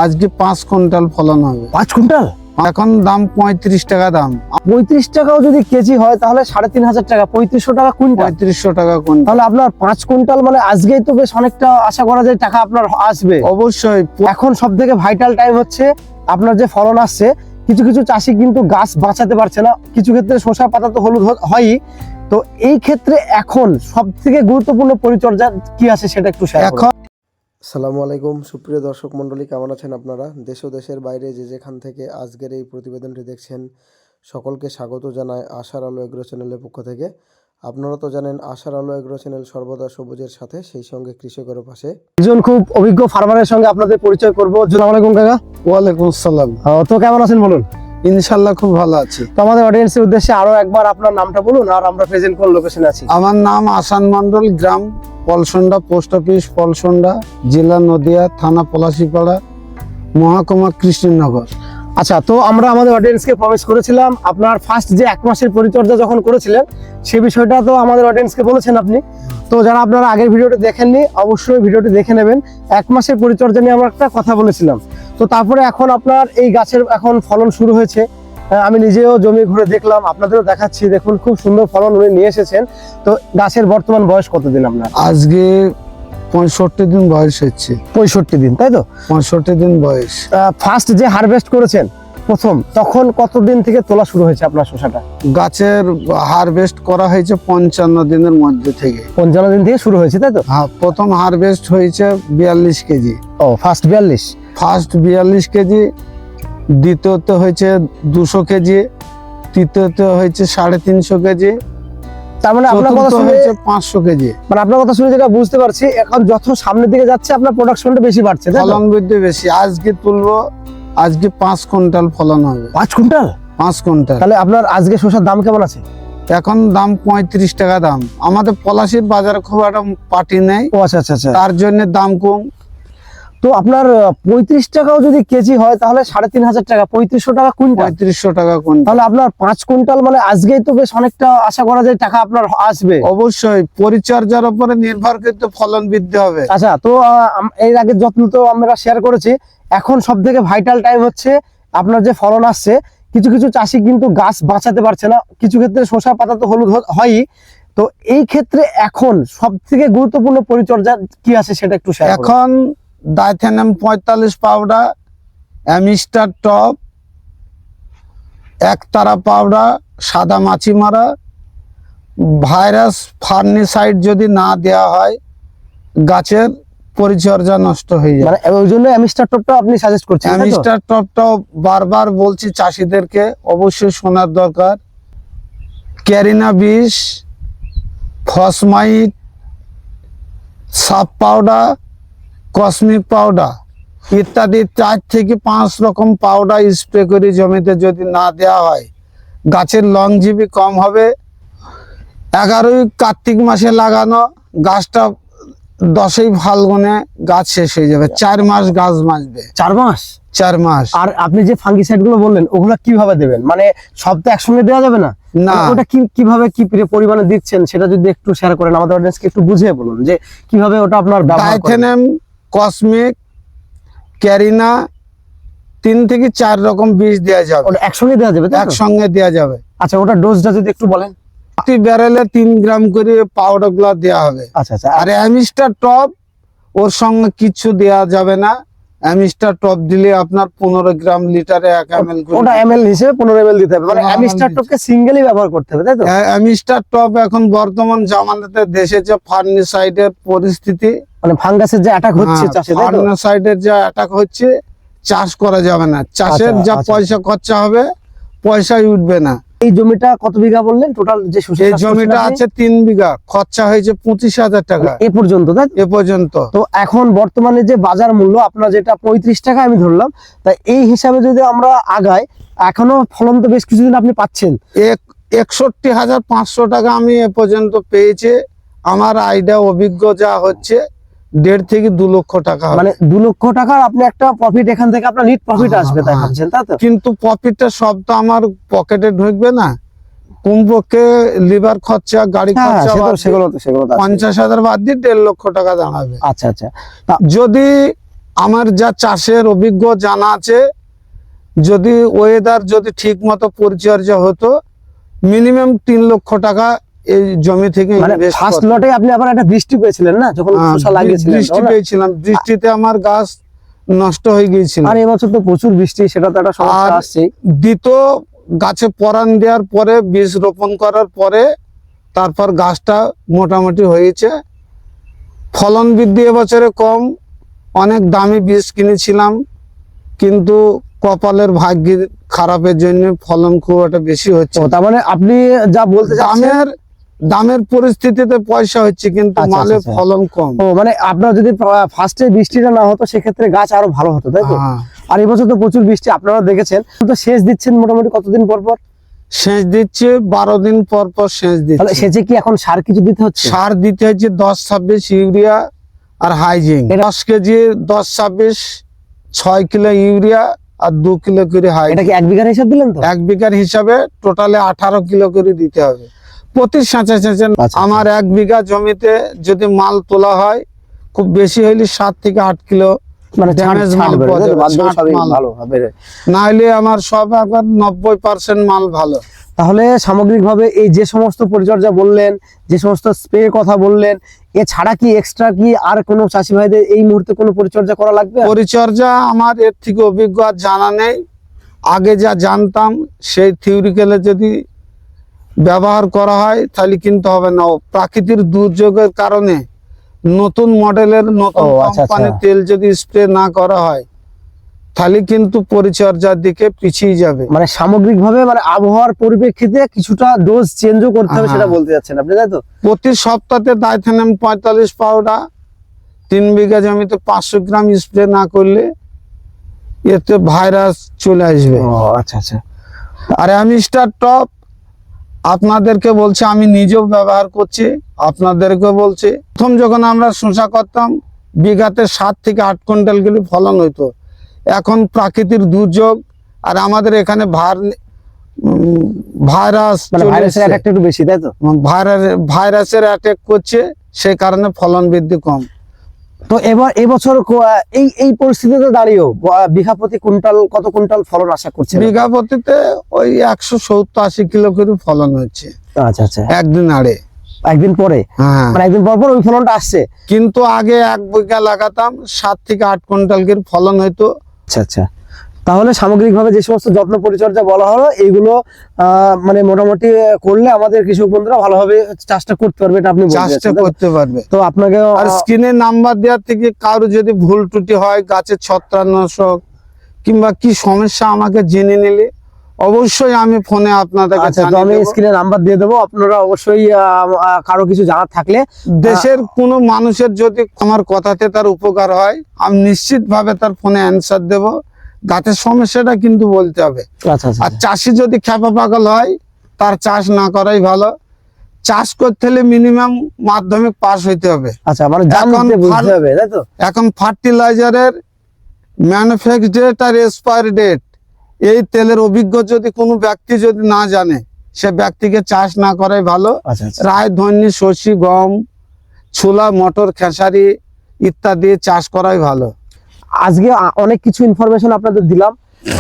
আজকে 5 কুইন্টাল ফলন হবে। 5 কুইন্টাল এখন দাম 35 টাকা দাম। 35 টাকাও যদি কেজি হয় তাহলে 3,500 টাকা, 3500 টাকা কুইন্টাল। 3500 টাকা কুইন্টাল। তাহলে আপনার 5 কুইন্টাল মানে আজকেই তো বেশ অনেকটা আশা করা যায় টাকা আপনার আসবে। অবশ্যই। এখন সব থেকে ভাইটাল টাইম হচ্ছে আপনার যে ফলন আসছে, কিছু কিছু চাষি কিন্তু গাছ বাঁচাতে পারছে না, কিছু ক্ষেত্রে শসা পাতা তো হলুদ হয়ই। তো এই ক্ষেত্রে এখন সব থেকে গুরুত্বপূর্ণ পরিচর্যা কি আছে সেটা একটু শেয়ার করুন। আসসালামু আলাইকুম সুপ্রিয় দর্শক মণ্ডলী, কেমন আছেন আপনারা? দেশ ও দেশের বাইরে যে যেখান থেকে আজকের এই প্রতিবেদনটি দেখছেন সকলকে স্বাগত জানায় আশার আলো এগ্রো চ্যানেলের পক্ষ থেকে। আপনারা তো জানেন আশার আলো এগ্রো চ্যানেল সর্বদা সবুজের সাথে, সেই সঙ্গে কৃষকের পাশে। একজন খুব অভিজ্ঞ ফার্মারের সঙ্গে আপনাদের পরিচয় করবো। আসসালামু আলাইকুম কাকা। ওয়ালাইকুম আসসালাম। তো কেমন আছেন বলুন? ইনশাআল্লাহ খুব ভালো আছি। তো আমাদের অডিয়েন্সের উদ্দেশ্যে আরো একবার আপনার নামটা বলুন আর আমরা প্রেজেন্ট কোন লোকেশনে আছি। আমার নাম আসান মন্ডল, গ্রাম পলসন্ডা, পোস্ট অফিস পলসন্ডা, জেলা নদিয়া, থানা পলাশীপাড়া, মহকুমা কৃষ্ণনগর। আচ্ছা, তো আমরা আমাদের অডিয়েন্সকে প্রমিস করেছিলাম আপনার ফার্স্ট যে 1 মাসের পরিচর্যা যখন করেছিলেন সেই বিষয়টা তো আমাদের অডিয়েন্সকে বলেছেন আপনি। তো যারা আপনারা আগের ভিডিওটি দেখেননি অবশ্যই ভিডিওটি দেখে নেবেন। 1 মাসের পরিচর্যা নিয়ে আমরা একটা কথা বলেছিলাম। তো তারপরে এখন আপনার এই গাছের এখন ফলন শুরু হয়েছে। আমি নিজেও জমি ঘুরে দেখলাম, আপনাদেরও দেখাচ্ছি। দেখুন খুব সুন্দর ফলন উনি নিয়ে এসেছেন। তো গাছের বর্তমান বয়স কতদিন আপনার? আজকে 65 দিন বয়স হচ্ছে। 65 দিন, তাই তো? 65 দিন বয়স। ফার্স্ট যে হারভেস্ট করেছেন প্রথম, তখন কতদিন থেকে তোলা শুরু হয়েছে আপনার শসাটা? গাছের হারভেস্ট করা হয়েছে 55 দিনের মধ্যে থেকে। 55 দিন থেকে শুরু হয়েছে, তাই তো? হ্যাঁ, প্রথম হারভেস্ট হয়েছে 42 কেজি। ও, ফার্স্ট 42। ফার্স্ট 42 কেজি, দ্বিতীয়তে হয়েছে 200 কেজি, তৃতীয়তে হয়েছে 350 কেজি, তার মানে আপনার কথা শুনে হয়েছে 500 কেজি। মানে আপনার কথা শুনে যেটা বুঝতে পারছি, এখন যত সামনের দিকে যাচ্ছে আপনার প্রোডাকশনটা বেশি বাড়ছে, তাই তো? ফলন বৃদ্ধি বেশি। আজকে তুলবো, আজকে 5 কুইন্টাল ফলন হবে। 5 কুইন্টাল? 5 কুইন্টাল। তাহলে আপনার আজকে শসার দাম কেমন আছে? এখন দাম 35 টাকা দাম। আমাদের পলাশীর বাজারে খুব একটা পার্টি নেই, ও আচ্ছা আচ্ছা আচ্ছা। তার জন্য দাম কম। তো আপনার 35 টাকাও যদি কেজি হয় তাহলে 3,500 টাকা, 3500 টাকা কুইন্টাল। 3500 টাকা কুইন্টাল। তাহলে আপনার 5 কুইন্টাল মানে আজকেই তো বেশ অনেকটা আশা করা যায় টাকা আপনার আসবে। অবশ্যই পরিচর্যার উপরে নির্ভর করতে ফলন বৃদ্ধি হবে। আচ্ছা, তো এর আগে যত্ন তো আমরা শেয়ার করেছি। এখন সব থেকে ভাইটাল টাইম হচ্ছে আপনার যে ফলন আসছে, কিছু কিছু চাষি কিন্তু গাছ বাঁচাতে পারছে না, কিছু ক্ষেত্রে শসা পাতা তো হলুদ হয়ই। তো এই ক্ষেত্রে এখন সব থেকে গুরুত্বপূর্ণ পরিচর্যা কি আছে সেটা একটু শেয়ার করুন। এখন ডাইথেনাম 45 পাউডার, অ্যামিস্টার টপ, একতারা পাউডার, সাদা মাছি মারা, ভাইরাস ফার্নিসাইড যদি না দেওয়া হয় গাছের পরিচর্যা নষ্ট হয়ে যায়। মানে ওই জন্য অ্যামিস্টার টপটা আপনি সাজেস্ট করছেন, তাই তো? অ্যামিস্টার টপটাও বারবার বলছি চাষিদেরকে অবশ্যই শোনার দরকার। ক্যারিনা বিষ, ফসমাইট, সাপ পাউডার, কসমিক পাউডার ইত্যাদি 4 থেকে 5 রকম পাউডার স্প্রে করে জমিতে যদি না দেওয়া হয় গাছের লংজিভি কম হবে। 11ই কার্তিক মাসে লাগানো গাছটা 10ই ফাল্গুনে গাছ শেষ হয়ে যাবে। 4 মাস গাছ বাঁচবে। 4 মাস? 4 মাস। আর আপনি যে ফাঙ্গিসাইড গুলো বললেন ওগুলো কিভাবে দেবেন? মানে সব তো একসঙ্গে দেওয়া যাবে না, না। ওটা কিভাবে কি পরিমাণে দিচ্ছেন সেটা যদি একটু শেয়ার করেন আমাদের অডিয়েন্সকে, একটু বুঝিয়ে বলুন যে কিভাবে ওটা আপনার ব্যবহার করেন। ডাইথেনাম, কসমিক, ক্যারিনা 3 থেকে 4 রকম বীজ দেওয়া যাবে। ওটা একসঙ্গে দেওয়া যাবে, তাই তো? একসঙ্গে দেওয়া যাবে। আচ্ছা, ওটা ডোজটা যদি একটু বলেন। প্রতি ব্যারেলে 3 গ্রাম করে পাউডার গুলা দেওয়া হবে। আচ্ছা আচ্ছা। আর অ্যামিস্টার টপ ওর সঙ্গে কিছু দেওয়া যাবে না। অ্যামিস্টার টপ দিলে আপনার 15 গ্রাম লিটারে 1 ml করে। ওটা ml হিসেবে 15 ml দিতে হবে, মানে 15 অ্যামিস্টার টপকে সিঙ্গেলই ব্যবহার করতে হবে, তাই তো? অ্যামিস্টার টপ এখন বর্তমান জামানাতে দেশে যে ফার্নিসাইডের পরিস্থিতি, মানে ফাঙ্গাসের যে অ্যাটাক হচ্ছে চাষে, তাই তো? ফার্নিসাইডের যে অ্যাটাক হচ্ছে, চাষ করা যাবে না। চাষের আচ্ছা, যা আচ্ছা। পয়সা খরচা হবে পয়সাই উঠবে না। এই জমিটা কত বিঘা বললেন টোটাল? যে শস্য এই চাষ জমিটা করছেন আপনি? আছে 3 বিঘা, খরচা হয়েছে 25,000 টাকা এ পর্যন্ত, তাই তো? এ পর্যন্ত। তো এখন বর্তমানে যে বাজার মূল্য আপনার যেটা 35 টাকা আমি ধরলাম, তাই এই হিসাবে যদি আমরা আগাই, এখনো ফলন তো বেশ কিছুদিন আপনি পাচ্ছেন। 61,500 টাকা আমি এ পর্যন্ত পেয়েছি। আমার আইডিয়া অভিজ্ঞ যা হচ্ছে 1.5 থেকে 2 লক্ষ টাকা হবে। মানে 2 লক্ষ টাকার আপনি একটা প্রফিট এখান থেকে আপনার নিট প্রফিট আসবে, তাই ভাবছেন, তাই তো? কিন্তু প্রফিটটা সব তো আমার পকেটে ঢুকবে না। কমপক্ষে লিভার খরচা, গাড়ি হ্যাঁ, খরচা বাদ দিয়ে সেগুলো তো আছে। 50,000 বাদ দিয়ে 1.5 লক্ষ টাকা দাঁড়াবে। আচ্ছা আচ্ছা। যদি আমার যা চাষের অভিজ্ঞ জানা আছে, যদি ওয়েদার যদি ঠিক মতো পরিচর্যা হতো, মিনিমাম 3 লক্ষ টাকা এই জমি থেকে মানে invest ফার্স্ট করতাম। লটে আপনি আবার একটা বৃষ্টি পেয়েছিলেন না, যখন শসা লাগিয়েছিলেন, বৃষ্টি তাই না? পেয়েছিলাম, বৃষ্টিতে আমার গাছ নষ্ট হয়ে গিয়েছিল। আর এবছর তো প্রচুর বৃষ্টি, সেটা তো একটা সমস্যা আর আসছে। দ্বিতীয় গাছে পরান দেওয়ার পরে, বীজ রোপণ করার পরে তারপর গাছটা মোটামুটি হয়েছে। ফলন বৃদ্ধি এবছরে কম, অনেক দামি বীজ কিনেছিলাম, কিন্তু কপালের ভাগ্যের খারাপের জন্য ফলন খুব একটা বেশি হচ্ছে। ও, তার মানে আপনি যা বলতে চাচ্ছেন, দামের পরিস্থিতিতে পয়সা হচ্ছে, কিন্তু আচ্ছা, মালে আচ্ছা। ফলন কম। ও মানে আপনার যদি ফার্স্টে বৃষ্টিটা না হতো সেক্ষেত্রে গাছ আরো ভালো হতো, তাই তো? হ্যাঁ। আর এবছর তো প্রচুর বৃষ্টি, আপনারা দেখেছেন। তো সেচ দিচ্ছেন মোটামুটি কতদিন পর পর? সেচ দিচ্ছে 12 দিন পর পর সেচ তাহলে দিচ্ছে। সেচে কি এখন সার কিছু দিতে হচ্ছে? সার দিতে হচ্ছে 10-26 ইউরিয়া আর হাইজিং। 10 কেজি 10-26 6 কিলো ইউরিয়া আর 2 কিলো করে এটা হাইজিং। কি 1 বিঘার হিসাব দিলেন তো? 1 বিঘার হিসাবে টোটালে 18 কিলো করে দিতে হবে প্রতি সাঁচে। আচ্ছা। আমার 1 বিঘা জমিতে যদি মাল তোলা হয়, খুব বেশি হইলে 7 থেকে 8 কিলো মানে damage মাল পাওয়া যাবে, ছাঁট মাল। ভালো হবে। না হলে আমার সব একবার 90% মাল ভালো। তাহলে সামগ্রিকভাবে এই যে সমস্ত পরিচর্যা বললেন, যে সমস্ত স্প্রে কথা বললেন, এছাড়া কি এক্সট্রা কি আর কোনো চাষি ভাইদের এই মুহূর্তে কোনো পরিচর্যা করা লাগবে? পরিচর্যা আমার এর থেকে অভিজ্ঞ আর জানা নেই। আগে যা জানতাম সেই থিওরিক্যালে যদি ব্যবহার করা হয় তাহলে কিন্তু হবে না। প্রাকৃতিক দুর্যোগের কারণে নতুন মডেলের নতুন ও, আচ্ছা, কোম্পানির আচ্ছা। তেল যদি স্প্রে না করা হয়, তাহলে কিন্তু পরিচর্যার দিকে পিছিয়ে যাবে। মানে সামগ্রিকভাবে মানে আবহাওয়ার পরিপ্রেক্ষিতে কিছুটা ডোজ চেঞ্জও করতে হবে, হ্যাঁ। সেটা বলতে যাচ্ছেন আপনি, তাই তো? প্রতি সপ্তাহে ডাইথেনাম 45 পাউডার 3 বিঘা জমিতে 500 গ্রাম স্প্রে না করলে এতে ভাইরাস চলে আসবে। ও, আচ্ছা আচ্ছা। আর অ্যামিস্টার টপ আপনাদেরকে বলছি, আমি নিজেও ব্যবহার করছি, আপনাদেরকে বলছি। প্রথম যখন আমরা শসা করতাম, বিঘাতে 7 থেকে 8 কুইন্টাল গেলে ফলন হইতো। এখন প্রাকৃতিক দুর্যোগ আর আমাদের এখানে ভাইরাস মানে চলে ভাইরাসের এসছে। অ্যাটাকটা একটু বেশি, তাই তো? ভাইরাসের অ্যাটাক করছে, সেই কারণে ফলন বৃদ্ধি কম। তো এবছর এই পরিস্থিতিতে দাঁড়িয়েও বিঘা প্রতি কত কুইন্টাল ফলন আশা করছেন? বিঘা প্রতিতে ওই 170-80 কিলো করে ফলন হচ্ছে আচ্ছা আচ্ছা। একদিন আড়ে। একদিন পরে, হ্যাঁ, মানে একদিন পর পর ওই ফলনটা আসছে। কিন্তু আগে 1 বিঘা লাগাতাম 7 থেকে 8 কুইন্টাল করে ফলন হইতো। আচ্ছা আচ্ছা। তাহলে সামগ্রিকভাবে যে সমস্ত যত্ন পরিচর্যা বলা হলো, এইগুলো মানে মোটামুটি করলে আমাদের কৃষক বন্ধুরা ভালোভাবে চাষটা করতে পারবে, এটা আপনি বলতে চাষটা চাচ্ছেন, তাই তো? করতে পারবে। তো আপনাকে আর স্ক্রিনে নাম্বার দেওয়ার থেকে কারো যদি ভুল ত্রুটি হয়, গাছের ছত্রাকনাশক কিংবা কি সমস্যা আমাকে জেনে নিলে অবশ্যই আমি ফোনে আপনাদেরকে আচ্ছা, তো জানিয়ে আমি দেবো। স্ক্রিনে নাম্বার দিয়ে দেবো, আপনারা অবশ্যই কারো কিছু জানার থাকলে দেশের কোনো মানুষের যদি আমার কথাতে তার উপকার হয়, আমি নিশ্চিতভাবে তার ফোনে অ্যান্সার দেব। গাছের সমস্যাটা কিন্তু বলতে হবে। আচ্ছা আচ্ছা আর চাষি যদি খ্যাপা পাগল হয়, তার চাষ না করাই ভালো। চাষ করতে হলে মিনিমাম মাধ্যমিক পাস হইতে হবে। আচ্ছা, মানে জানতে বুঝতে হবে, তাই তো? এখন ফার্টিলাইজারের ম্যানুফ্যাকচার ডেট আর এক্সপায়ার ডেট, এই তেলের অভিজ্ঞ যদি কোনো ব্যক্তি যদি না জানে, সে ব্যক্তিকে চাষ না করাই ভালো। আচ্ছা আচ্ছা। রায় ধন্যী শস্য, গম, ছোলা, মটর, খেসারি ইত্যাদি চাষ করাই ভালো। আজকে অনেক কিছু ইনফরমেশন আপনাদের দিলাম,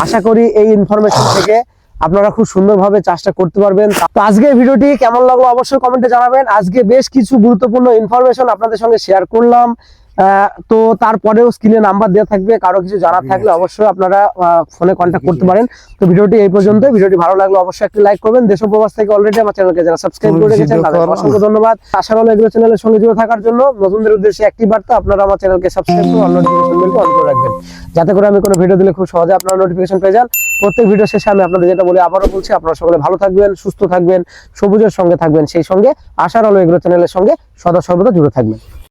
আশা করি এই ইনফরমেশন থেকে আপনারা খুব সুন্দরভাবে চাষটা করতে পারবেন। তো আজকের ভিডিওটি কেমন লাগলো অবশ্যই কমেন্টে জানাবেন। আজকে বেশ কিছু গুরুত্বপূর্ণ ইনফরমেশন আপনাদের সঙ্গে শেয়ার করলাম। তো তারপরেও স্ক্রিনে নাম্বার দেওয়া থাকবে, কারো কিছু জানার থাকলে অবশ্যই আপনারা ফোনে কন্ট্যাক্ট করতে পারেন। তো ভিডিওটি এই পর্যন্ত। ভিডিওটি ভালো লাগলে অবশ্যই একটি লাইক করবেন। দেশ ও প্রবাস থেকে অলরেডি আমার চ্যানেলকে যারা সাবস্ক্রাইব করে রেখেছেন তাদের অসংখ্য ধন্যবাদ। আশা করি এগ্রো চ্যানেলের সঙ্গে জুড়ে থাকার জন্য নতুনদের উদ্দেশ্যে একটি বার্তা, আপনারা আমার চ্যানেলকে সাবস্ক্রাইব করে অল নোটিফিকেশন বেলটি অন করে রাখবেন, যাতে করে আমি কোনো ভিডিও দিলে খুব সহজে আপনারা নোটিফিকেশন পেয়ে যান। প্রত্যেক ভিডিও শেষে আমি আপনাদের যেটা বলি আবারও বলছি, আপনারা সকলে ভালো থাকবেন, সুস্থ থাকবেন, সবুজের সঙ্গে থাকবেন, সেই সঙ্গে আশার আলো এগ্রো চ্যানেলের সঙ্গে সদা সর্বদা জুড়ে থাকবেন।